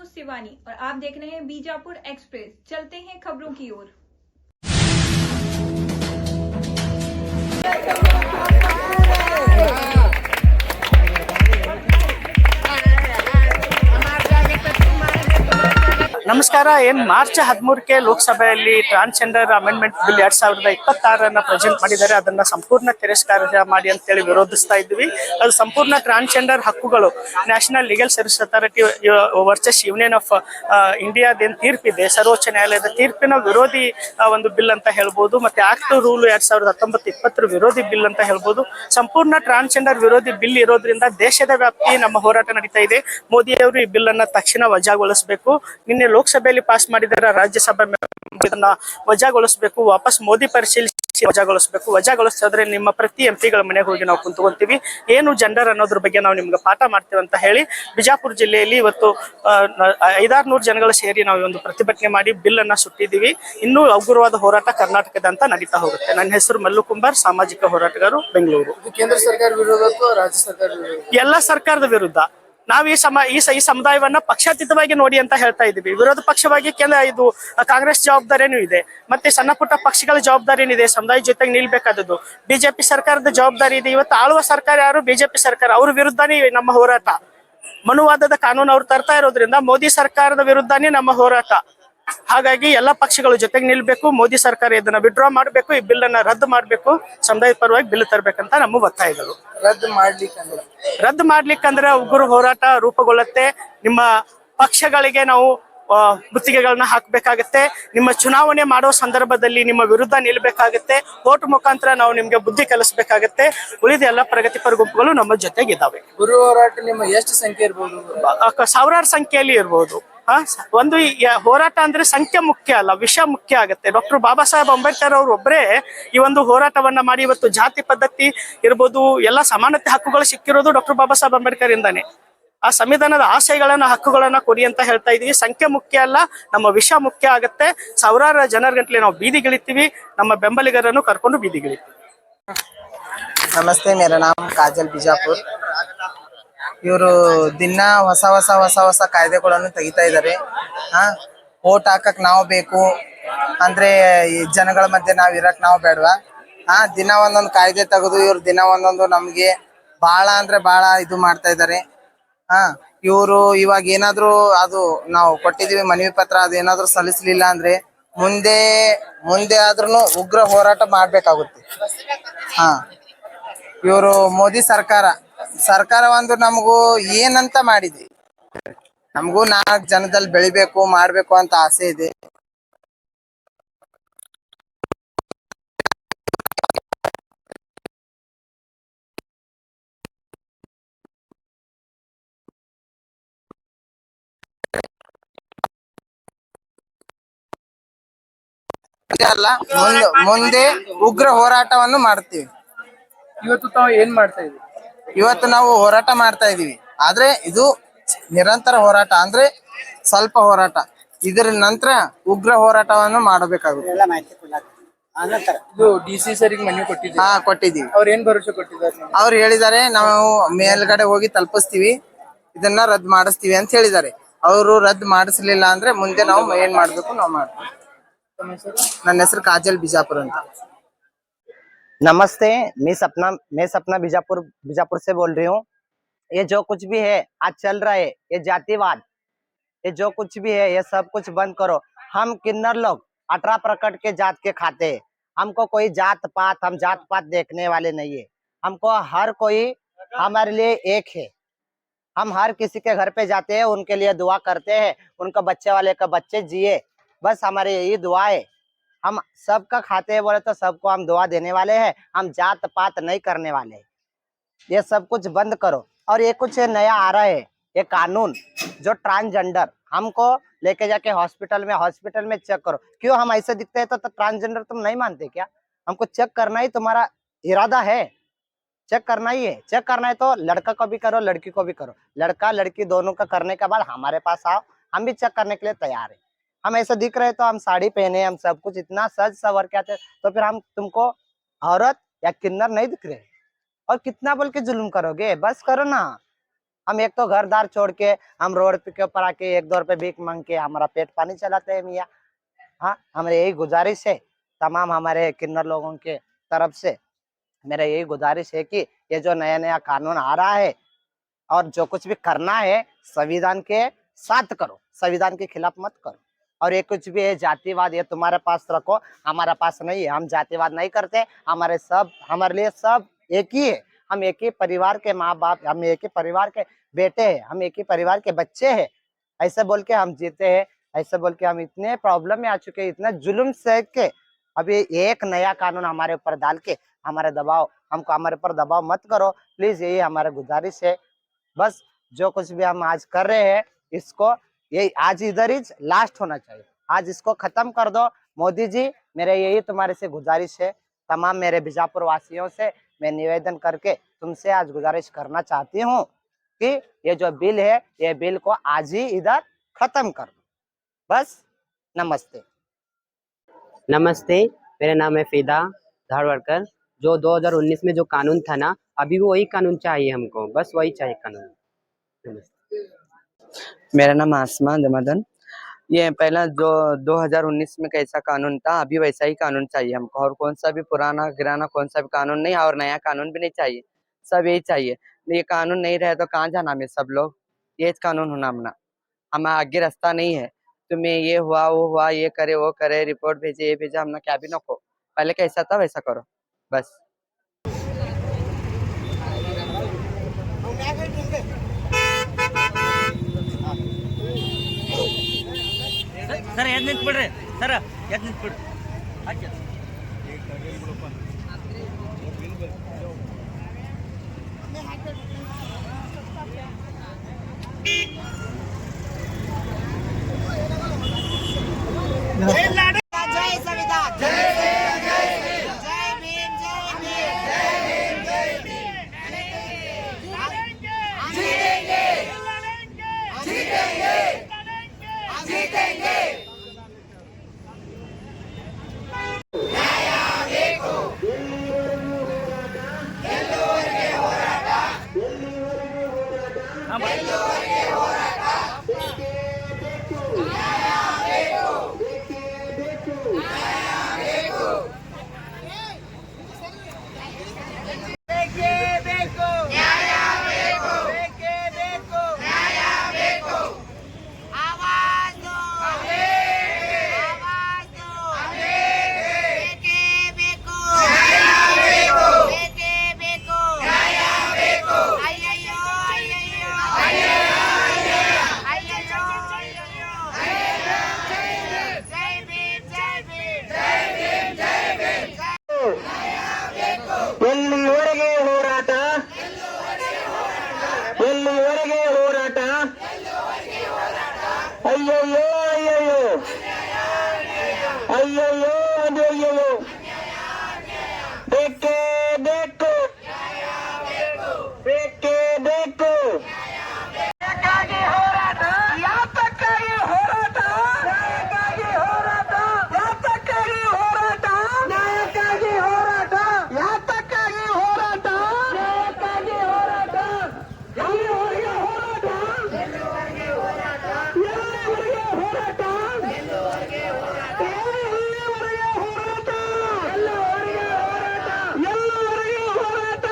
News Shivani और आप देख रहे हैं बीजापुर एक्सप्रेस। चलते हैं खबरों की ओर। ನಮಸ್ಕಾರ. ಮಾರ್ಚ್ 13ಕ್ಕೆ ಲೋಕಸಭೆಯಲ್ಲಿ ಟ್ರಾನ್ಸ್ಜೆಂಡರ್ ಅಮೆಂಡ್ಮೆಂಟ್ ಬಿಲ್ 2026 ಪ್ರೆಸೆಂಟ್ ಮಾಡಿದ್ದಾರೆ. ಅದನ್ನ ಸಂಪೂರ್ಣ ತಿರಸ್ಕಾರ ಮಾಡಿ ಅಂತೇಳಿ ವಿರೋಧಿಸ್ತಾ ಇದ್ವಿ. ಅದು ಸಂಪೂರ್ಣ ಟ್ರಾನ್ಸ್ಜೆಂಡರ್ ಹಕ್ಕುಗಳು national legal service authority versus union of ಇಂಡಿಯಾದೇನು ತೀರ್ಪಿದೆ, ಸರ್ವೋಚ್ಚ ನ್ಯಾಯಾಲಯದ ತೀರ್ಪಿನ ವಿರೋಧಿ ಒಂದು ಬಿಲ್ ಅಂತ ಹೇಳ್ಬೋದು. ಮತ್ತೆ ಆಕ್ಟ್ ರೂಲ್ 2019-20 ವಿರೋಧಿ ಬಿಲ್ ಅಂತ ಹೇಳ್ಬೋದು. ಸಂಪೂರ್ಣ ಟ್ರಾನ್ಸ್ಜೆಂಡರ್ ವಿರೋಧಿ ಬಿಲ್ ಇರೋದ್ರಿಂದ ದೇಶದ ವ್ಯಾಪ್ತಿ ನಮ್ಮ ಹೋರಾಟ ನಡೀತಾ ಇದೆ. ಮೋದಿ ಅವರು ಈ ಬಿಲ್ ಅನ್ನ ತಕ್ಷಣ ವಜಾಗೊಳಿಸಬೇಕು. ನಿನ್ನೆ ಲೋಕಸಭೆಯಲ್ಲಿ ಪಾಸ್ ಮಾಡಿದರೆ ರಾಜ್ಯಸಭೆ ಇದನ್ನ ವಜಾಗೊಳಿಸಬೇಕು. ವಾಪಸ್ ಮೋದಿ ಪರಿಶೀಲಿಸಿ ವಜಾಗೊಳಿಸಬೇಕು. ವಜಾಗೊಳಿಸಿದ್ರೆ ನಿಮ್ಮ ಪ್ರತಿ ಎಂಪಿಗಳ ಮನೆಗೆ ಹೋಗಿ ನಾವು ಕುಂತ್ಕೊಂತೀವಿ. ಏನು ಜೆಂಡರ್ ಅನ್ನೋದ್ರ ಬಗ್ಗೆ ನಾವು ನಿಮ್ಗೆ ಪಾಠ ಮಾಡ್ತೇವೆ ಅಂತ ಹೇಳಿ ಬಿಜಾಪುರ ಜಿಲ್ಲೆಯಲ್ಲಿ ಇವತ್ತು 500-600 ಜನಗಳು ಸೇರಿ ನಾವು ಒಂದು ಪ್ರತಿಭಟನೆ ಮಾಡಿ ಬಿಲ್ ಅನ್ನ ಸುಟ್ಟಿದ್ದೀವಿ. ಇನ್ನೂ ಉಗ್ರವಾದ ಹೋರಾಟ ಕರ್ನಾಟಕದ ಅಂತ ನಡೀತಾ ಹೋಗುತ್ತೆ. ನನ್ನ ಹೆಸರು ಮಲ್ಲು ಕುಂಬಾರ್, ಸಾಮಾಜಿಕ ಹೋರಾಟಗಾರರು, ಬೆಂಗಳೂರು. ಕೇಂದ್ರ ಸರ್ಕಾರ ವಿರೋಧ ಅಥವಾ ರಾಜ್ಯ ಸರ್ಕಾರ ವಿರೋಧ? ಎಲ್ಲ ಸರ್ಕಾರದ ವಿರುದ್ಧ. ನಾವು ಈ ಸಮುದಾಯವನ್ನ ಪಕ್ಷಾತೀತವಾಗಿ ನೋಡಿ ಅಂತ ಹೇಳ್ತಾ ಇದ್ದೀವಿ. ವಿರೋಧ ಪಕ್ಷವಾಗಿ ಇದು ಕಾಂಗ್ರೆಸ್ ಜವಾಬ್ದಾರಿನೂ ಇದೆ, ಮತ್ತೆ ಸಣ್ಣ ಪುಟ್ಟ ಪಕ್ಷಗಳ ಜವಾಬ್ದಾರಿ ಏನಿದೆ, ಸಮುದಾಯ ಜೊತೆಗೆ ನಿಲ್ಬೇಕಾದದ್ದು. ಬಿಜೆಪಿ ಸರ್ಕಾರದ ಜವಾಬ್ದಾರಿ ಇದೆ. ಇವತ್ತು ಆಳುವ ಸರ್ಕಾರ ಯಾರು? ಬಿಜೆಪಿ ಸರ್ಕಾರ. ಅವ್ರ ವಿರುದ್ಧನೇ ನಮ್ಮ ಹೋರಾಟ. ಮನುವಾದದ ಕಾನೂನು ಅವ್ರು ತರ್ತಾ ಇರೋದ್ರಿಂದ ಮೋದಿ ಸರ್ಕಾರದ ವಿರುದ್ಧನೇ ನಮ್ಮ ಹೋರಾಟ. ಹಾಗಾಗಿ ಎಲ್ಲ ಪಕ್ಷಗಳ ಜೊತೆಗೆ ನಿಲ್ಬೇಕು. ಮೋದಿ ಸರ್ಕಾರ ಇದನ್ನ ವಿಡ್ರಾ ಮಾಡಬೇಕು. ಈ ಬಿಲ್ ಅನ್ನ ರದ್ದು ಮಾಡಬೇಕು. ಸಮುದಾಯದ ಪರವಾಗಿ ಬಿಲ್ ತರಬೇಕಂತ ನಮ್ಮ ಒತ್ತಾಯಗಳು. ರದ್ದು ಮಾಡ್ಲಿಕ್ಕಂದ್ರೆ ಉಗ್ರ ಹೋರಾಟ ರೂಪುಗೊಳ್ಳುತ್ತೆ. ನಿಮ್ಮ ಪಕ್ಷಗಳಿಗೆ ನಾವು ಗುತ್ತಿಗೆಗಳನ್ನ ಹಾಕಬೇಕಾಗತ್ತೆ. ನಿಮ್ಮ ಚುನಾವಣೆ ಮಾಡೋ ಸಂದರ್ಭದಲ್ಲಿ ನಿಮ್ಮ ವಿರುದ್ಧ ನಿಲ್ಬೇಕಾಗತ್ತೆ. ವೋಟ್ ಮುಖಾಂತರ ನಾವು ನಿಮ್ಗೆ ಬುದ್ಧಿ ಕಲಿಸಬೇಕಾಗತ್ತೆ. ಉಳಿದ ಎಲ್ಲ ಪ್ರಗತಿಪರ ಗುಂಪುಗಳು ನಮ್ಮ ಜೊತೆಗಿದ್ದಾವೆ. ಗುರು ಹೋರಾಟ ನಿಮ್ಮ ಎಷ್ಟು ಸಂಖ್ಯೆ ಇರ್ಬೋದು? ಸಾವಿರಾರು ಸಂಖ್ಯೆಯಲ್ಲಿ ಇರ್ಬೋದು. ಒಂದು ಹೋರಾಟ ಅಂದ್ರೆ ಸಂಖ್ಯೆ ಮುಖ್ಯ ಅಲ್ಲ, ವಿಷಯ ಮುಖ್ಯ ಆಗುತ್ತೆ. ಡಾಕ್ಟರ್ ಬಾಬಾ ಸಾಹೇಬ್ ಅಂಬೇಡ್ಕರ್ ಅವರು ಒಬ್ಬರೇ ಈ ಒಂದು ಹೋರಾಟವನ್ನ ಮಾಡಿ ಇವತ್ತು ಜಾತಿ ಪದ್ಧತಿ ಇರ್ಬೋದು, ಎಲ್ಲ ಸಮಾನತೆ ಹಕ್ಕುಗಳು ಸಿಕ್ಕಿರೋದು ಡಾಕ್ಟರ್ ಬಾಬಾ ಸಾಹೇಬ್ ಅಂಬೇಡ್ಕರ್ ಇಂದಾನೆ. ಆ ಸಂವಿಧಾನದ ಆಶಯಗಳನ್ನ ಹಕ್ಕುಗಳನ್ನ ಕೊಡಿ ಅಂತ ಹೇಳ್ತಾ ಇದೀವಿ. ಸಂಖ್ಯೆ ಮುಖ್ಯ ಅಲ್ಲ, ನಮ್ಮ ವಿಷಯ ಮುಖ್ಯ ಆಗುತ್ತೆ. ಸಾವಿರಾರು ಜನರ ಗಂಟ್ಲೆ ನಾವು ಬೀದಿಗಿಳಿತೀವಿ. ನಮ್ಮ ಬೆಂಬಲಿಗರನ್ನು ಕರ್ಕೊಂಡು ಬೀದಿಗಿಳಿತೀವಿ. ನಮಸ್ತೆ, ಮೇರಾ ನಾಮ್ ಕಾಜಲ್ ಬಿಜಾಪುರ್. ಇವರು ದಿನ ಹೊಸ ಕಾಯ್ದೆಗಳನ್ನು ತೆಗಿತಾ ಇದ್ದಾರೆ. ವೋಟ್ ಹಾಕಕ್ ನಾವು ಬೇಕು ಅಂದ್ರೆ ಈ ಜನಗಳ ಮಧ್ಯೆ ನಾವ್ ಇರಕ್ ನಾವು ಬೇಡವಾ? ದಿನ ಒಂದೊಂದು ಕಾಯ್ದೆ ತೆಗೆದು ಇವ್ರು ದಿನ ಒಂದೊಂದು ನಮ್ಗೆ ಬಾಳ ಅಂದ್ರೆ ಬಾಳ ಇದು ಮಾಡ್ತಾ ಇದ್ದಾರೆ. ಇವರು ಇವಾಗ ಏನಾದ್ರು ಅದು ನಾವು ಕೊಟ್ಟಿದೀವಿ ಮನವಿ ಪತ್ರ, ಅದೇನಾದ್ರು ಸಲ್ಲಿಸ್ಲಿಲ್ಲ ಅಂದ್ರೆ ಮುಂದೆ ಆದ್ರೂ ಉಗ್ರ ಹೋರಾಟ ಮಾಡ್ಬೇಕಾಗುತ್ತೆ. ಇವರು ಮೋದಿ ಸರ್ಕಾರ ಒಂದು ನಮಗೂ ಏನಂತ ಮಾಡಿದೆ, ನಮಗೂ 4 ಜನದಲ್ಲಿ ಬೆಳಿಬೇಕು ಮಾಡ್ಬೇಕು ಅಂತ ಆಸೆ ಇದೆ. ಅಲ್ಲ, ಮುಂದೆ ಉಗ್ರ ಹೋರಾಟವನ್ನು ಮಾಡ್ತೀವಿ. ಇವತ್ತು ತಾವು ಏನ್ ಮಾಡ್ತಾ ಇದ್ದೀವಿ? ಇವತ್ತು ನಾವು ಹೋರಾಟ ಮಾಡ್ತಾ ಇದೀವಿ. ಆದ್ರೆ ಇದು ನಿರಂತರ ಹೋರಾಟ ಅಂದ್ರೆ ಸ್ವಲ್ಪ ಹೋರಾಟ. ಇದರ ನಂತರ ಉಗ್ರ ಹೋರಾಟವನ್ನು ಮಾಡಬೇಕಾಗುತ್ತೆ. ಇದು DC ಸರಿಗೆ ಮನವಿ ಕೊಟ್ಟಿದ್ದೀವಿ. ಕೊಟ್ಟಿದ್ದೀವಿ. ಅವ್ರು ಏನ್ ಭರವಸೆ ಕೊಟ್ಟಿದ್ದಾರೆ? ಅವ್ರು ಹೇಳಿದ್ದಾರೆ ನಾವು ಮೇಲ್ಗಡೆ ಹೋಗಿ ತಲುಪಿಸ್ತೀವಿ, ಇದನ್ನ ರದ್ದು ಮಾಡಿಸ್ತೀವಿ ಅಂತ ಹೇಳಿದ್ದಾರೆ. ಅವರು ರದ್ದು ಮಾಡಿಸ್ಲಿಲ್ಲ ಅಂದ್ರೆ ಮುಂದೆ ನಾವು ಏನ್ ಮಾಡ್ಬೇಕು ನಾವು ಮಾಡ್ತೀವಿ. ನನ್ನ ಹೆಸರು ಕಾಜಲ್ ಬಿಜಾಪುर ಅಂತ. नमस्ते, मैं सपना बीजापुर से बोल रही हूँ। ये जो कुछ भी है आज चल रहा है, ये जातिवाद, ये जो कुछ भी है ये सब कुछ बंद करो। हम किन्नर लोग 18 प्रकट के जात के खाते हैं। हमको कोई हम जात पात देखने वाले नहीं है। हमको हर कोई हमारे लिए एक है। हम हर किसी के घर पे जाते हैं, उनके लिए दुआ करते हैं, उनका बच्चे वाले का बच्चे जिए, बस हमारे यही दुआ है। हम सबका खाते हैं बोले तो सबको हम दुआ देने वाले हैं। हम जात पात नहीं करने वाले। ये सब कुछ बंद करो। और ये कुछ नया आ रहा है, ये कानून जो ट्रांसजेंडर, हमको लेके जाके हॉस्पिटल में चेक करो। क्यों हम ऐसे दिखते हैं तो ट्रांसजेंडर तुम नहीं मानते क्या? हमको चेक करना ही तुम्हारा इरादा है, चेक करना ही है। चेक करना है तो लड़का को भी करो, लड़की को भी करो। लड़का लड़की दोनों का करने के बाद हमारे पास आओ, हम भी चेक करने के लिए तैयार है। हम ऐसा दिख रहे तो हम साड़ी पहने, हम सब कुछ इतना सज सवर के आते, तो फिर हम तुमको औरत या किन्नर नहीं दिख रहे? और कितना बोल के जुल्म करोगे? बस करो ना। हम एक तो घर दार छोड़ के हम रोड के ऊपर आके 1-2 रुपए भीख मांग के हमारा पेट पानी चलाते हैं मियाँ। हाँ, हमारे यही गुजारिश है तमाम हमारे किन्नर लोगों के तरफ से, मेरा यही गुजारिश है कि ये जो नया नया कानून आ रहा है और जो कुछ भी करना है संविधान के साथ करो, संविधान के खिलाफ मत करो। और ये कुछ भी है जातिवाद, ये तुम्हारे पास रखो, हमारे पास नहीं है। हम जातिवाद नहीं करते, हमारे लिए सब एक ही है। हम एक ही परिवार के माँ बाप, हम एक ही परिवार के बेटे हैं, हम एक ही परिवार के बच्चे हैं। ऐसे बोल के हम जीते हैं, ऐसे बोल के हम इतने प्रॉब्लम में आ चुके हैं, इतना जुल्म सह के अभी एक नया कानून हमारे ऊपर डाल के हमारे ऊपर दबाव मत करो प्लीज, यही हमारा गुजारिश है। बस जो कुछ भी हम आज कर रहे हैं इसको ये आज इधर ही लास्ट होना चाहिए, आज इसको खत्म कर दो मोदी जी। मेरे यही तुम्हारे से गुजारिश है, तमाम मेरे बीजापुर वासियों से मैं निवेदन करके तुमसे आज गुजारिश करना चाहती हूँ कि ये जो बिल है ये बिल को आज ही इधर खत्म कर दो। बस, नमस्ते। नमस्ते, मेरा नाम है फिदा धारवाड़कर। जो 2019 में जो कानून था ना, अभी वो वही कानून चाहिए हमको, बस वही चाहिए कानून। नमस्ते। मेरा नाम आसमान जमादन। ये पहला जो 2019 में कैसा कानून था अभी वैसा ही कानून चाहिए हमको, और कौन सा भी पुराना गिराना कौन सा भी कानून नहीं, और नया कानून भी नहीं चाहिए, सब यही चाहिए। ये कानून नहीं रहे तो कहाँ जाना हमें सब लोग, ये कानून होना अपना, हमें आगे रास्ता नहीं है। तुम्हें ये हुआ वो हुआ, ये करे वो करे, रिपोर्ट भेजे ये भेजा, हमने क्या भी नको, पहले कैसा था वैसा करो बस। ಸರ್ ಎದ್ ನಿಂತ್ಬಿಡ್ರಿ ಸರ್, ಎದ್ ನಿಂತ್ಬಿಡ್ರಿ. जय संविधान, जय भीम, जय भीम, जय भीम। जीतेंगे, जीतेंगे, जीतेंगे। ಎಲ್ಲಿವರೆಗೆ ಹೋರಾಟ, ಎಲ್ಲಿವರೆಗೆ ಹೋರಾಟ, ಅಯ್ಯಯ್ಯೋ ಅಯ್ಯಯ್ಯೋ, ಅಯ್ಯಯ್ಯೋ ಅಯ್ಯಯ್ಯೋ, ಬೇಕೇ ಬೇಕು, ಬೇಕೇ ಬೇಕು. ಯಾಕಾಗಿ ಹೋರಾಟ, ಯಾತಕ್ಕಾಗಿ ಹೋರಾಟ, ನ್ಯಾಯಕ್ಕಾಗಿ ಹೋರಾಟ, ಯಾತಕ್ಕಾಗಿ ಹೋರಾಟ, ನ್ಯಾಯಕ್ಕಾಗಿ ಹೋರಾಟ, ಯಾತಕ್ಕಾಗಿ ಹೋರಾಟ, ನ್ಯಾಯಕ್ಕಾಗಿ ಹೋರಾಟ, ಎಲ್ಲಿವರೆಗೆ ಹೋರಾಟ, ಎಲ್ಲಿವರೆಗೆ ಹೋರಾಟ, ಎಲ್ಲಿವರೆಗೆ ಹೋರಾಟ, ಎಲ್ಲಿವರೆಗೆ ಹೋರಾಟ, ಎಲ್ಲಿವರೆಗೆ ಹೋರಾಟ, ಎಲ್ಲಿವರೆಗೆ ಹೋರಾಟ, ಎಲ್ಲಿವರೆಗೆ ಹೋರಾಟ.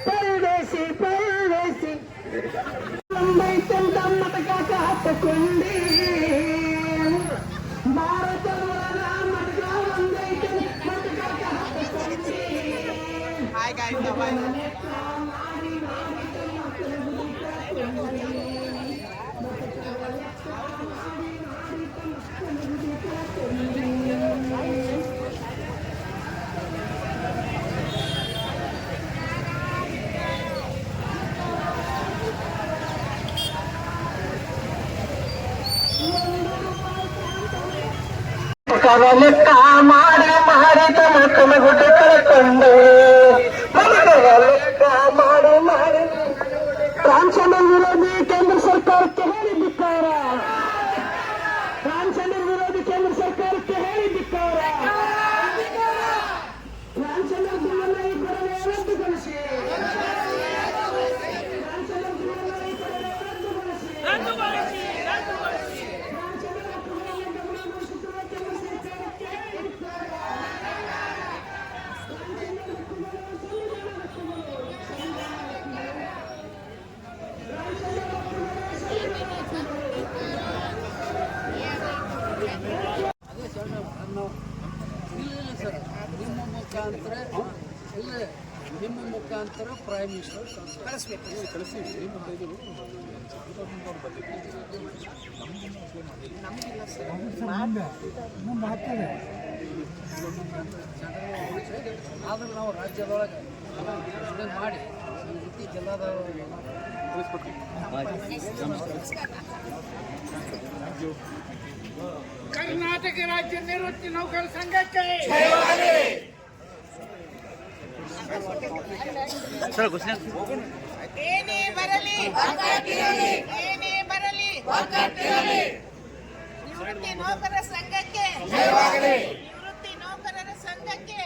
ಪರದೇಶಿ ಪರದೇಶಿ ಮುಂಬೈತಂತ ಮತಕಾಕ ಹತ್ತಕೊಂಡಿ, ಭಾರತದ ಮತಕ ಒಂದೈತೆ ಮತಕಾಕ ಹತ್ತಕೊಂಡಿ. ಲೆಕ್ಕ ಮಾಡಿ ಮಾಡಿ ತಮ್ಮ ಗುಡ್ಡೆ ಕಳ್ಕೊಂಡು, ಲೆಕ್ಕ ಮಾಡಿ ಮಾಡಿ ಟ್ರಾನ್ಸ್ಜೆಂಡರ್ ವಿರೋಧಿ ಕೇಂದ್ರ ಸರ್ಕಾರಕ್ಕೆ ಹೇಳಿ ಧಿಕ್ಕಾರ, ಟ್ರಾನ್ಸ್ಜೆಂಡರ್ ವಿರೋಧಿ ಕೇಂದ್ರ ಸರ್ಕಾರಕ್ಕೆ ಹೇಳಿ ಧಿಕ್ಕಾರ. ಮುಖಾಂತರ ಪ್ರೈಮ್ ಮಿನಿಸ್ಟರ್ ಕಳಿಸ್ಬೇಕು. ಆದ್ರೆ ನಾವು ರಾಜ್ಯದೊಳಗೆ ಇದನ್ನ ಮಾಡಿ ಈ ರೀತಿ ಜಿಲ್ಲಾದ ಕರ್ನಾಟಕ ರಾಜ್ಯ ನಿವೃತ್ತಿ ನೌಕರ ಸಂಘಕ್ಕೆ ಏನೇ ಬರಲಿ ಏನೇ ಬರಲಿ ನಿವೃತ್ತಿ ನೌಕರರ ಸಂಘಕ್ಕೆ ನಿವೃತ್ತಿ ನೌಕರರ ಸಂಘಕ್ಕೆ